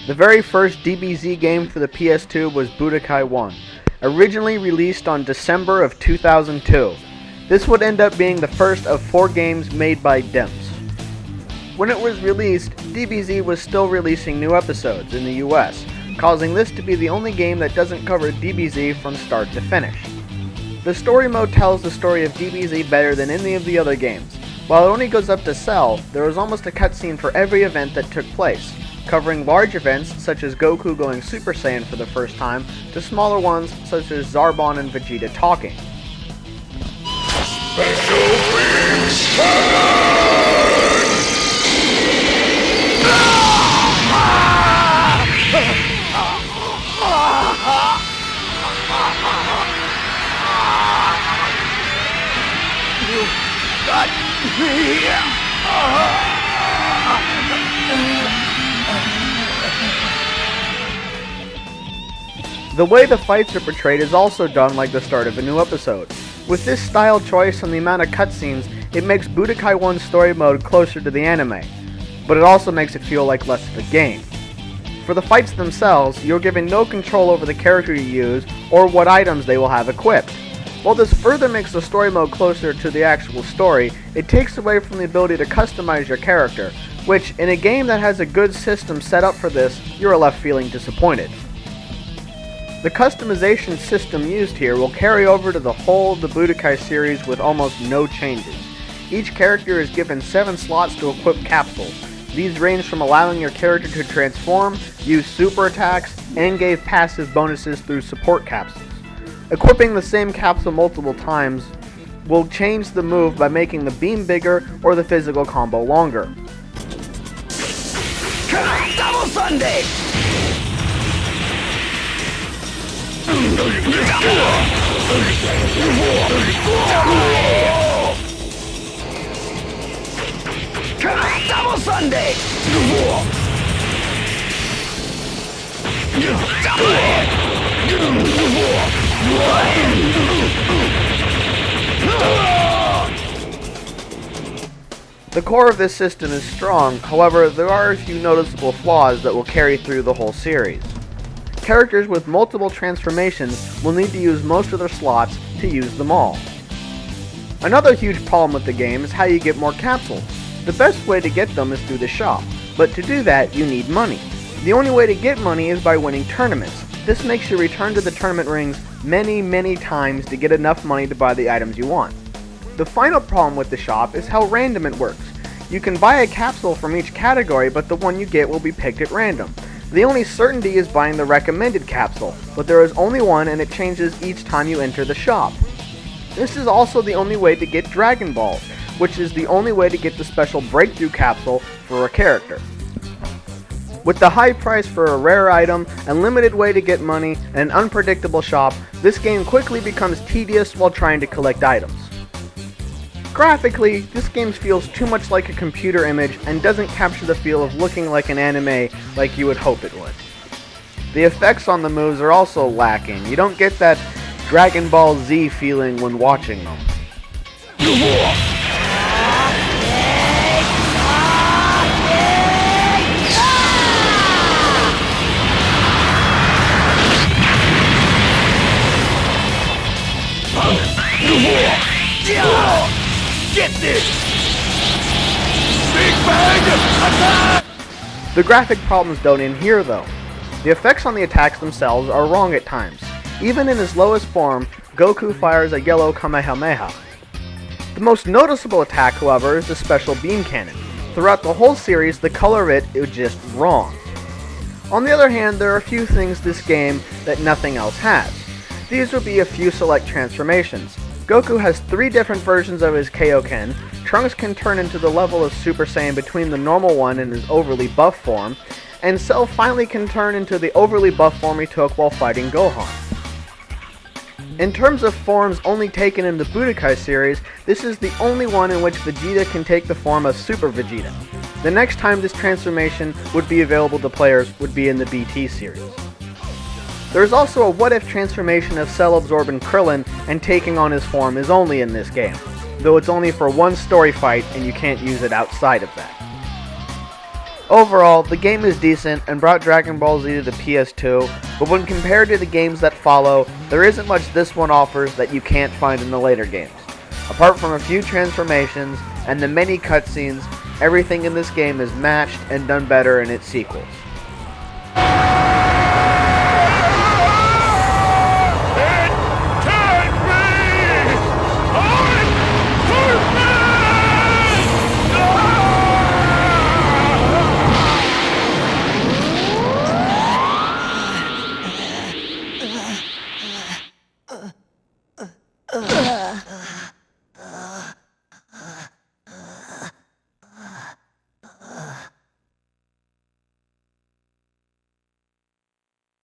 The very first DBZ game for the PS2 was Budokai 1, originally released on December of 2002. This would end up being the first of 4 games made by DIMS. When it was released, DBZ was still releasing new episodes in the US, causing this to be the only game that doesn't cover DBZ from start to finish. The story mode tells the story of DBZ better than any of the other games. While it only goes up to Cell, there is almost a cutscene for every event that took place, covering large events such as Goku going Super Saiyan for the first time, to smaller ones such as Zarbon and Vegeta talking. Special Beams You got me! The way the fights are portrayed is also done like the start of a new episode. With this style choice and the amount of cutscenes, it makes Budokai 1's story mode closer to the anime, but it also makes it feel like less of a game. For the fights themselves, you're given no control over the character you use or what items they will have equipped. While this further makes the story mode closer to the actual story, it takes away from the ability to customize your character, which, in a game that has a good system set up for this, you're left feeling disappointed. The customization system used here will carry over to the whole of the Budokai series with almost no changes. Each character is given 7 slots to equip capsules. These range from allowing your character to transform, use super attacks, and give passive bonuses through support capsules. Equipping the same capsule multiple times will change the move by making the beam bigger or the physical combo longer. Double Sunday! Double Sunday! The core of this system is strong, however, there are a few noticeable flaws that will carry through the whole series. Characters with multiple transformations will need to use most of their slots to use them all. Another huge problem with the game is how you get more capsules. The best way to get them is through the shop, but to do that you need money. The only way to get money is by winning tournaments. This makes you return to the tournament rings many times to get enough money to buy the items you want. The final problem with the shop is how random it works. You can buy a capsule from each category, but the one you get will be picked at random. The only certainty is buying the recommended capsule, but there is only one and it changes each time you enter the shop. This is also the only way to get Dragon Balls, which is the only way to get the special breakthrough capsule for a character. With the high price for a rare item, a limited way to get money, and an unpredictable shop, this game quickly becomes tedious while trying to collect items. Graphically, this game feels too much like a computer image and doesn't capture the feel of looking like an anime like you would hope it would. The effects on the moves are also lacking. You don't get that Dragon Ball Z feeling when watching them. Get this! Big bang attack! The graphic problems don't end here though. The effects on the attacks themselves are wrong at times. Even in his lowest form, Goku fires a yellow Kamehameha. The most noticeable attack, however, is the special beam cannon. Throughout the whole series, the color of it is just wrong. On the other hand, there are a few things this game that nothing else has. These would be a few select transformations. Goku has 3 different versions of his Kaioken, Trunks can turn into the level of Super Saiyan between the normal one and his overly buff form, and Cell finally can turn into the overly buff form he took while fighting Gohan. In terms of forms only taken in the Budokai series, this is the only one in which Vegeta can take the form of Super Vegeta. The next time this transformation would be available to players would be in the BT series. There is also a what-if transformation of Cell absorbing Krillin and taking on his form is only in this game, though it's only for one story fight and you can't use it outside of that. Overall, the game is decent and brought Dragon Ball Z to the PS2, but when compared to the games that follow, there isn't much this one offers that you can't find in the later games. Apart from a few transformations and the many cutscenes, everything in this game is matched and done better in its sequels.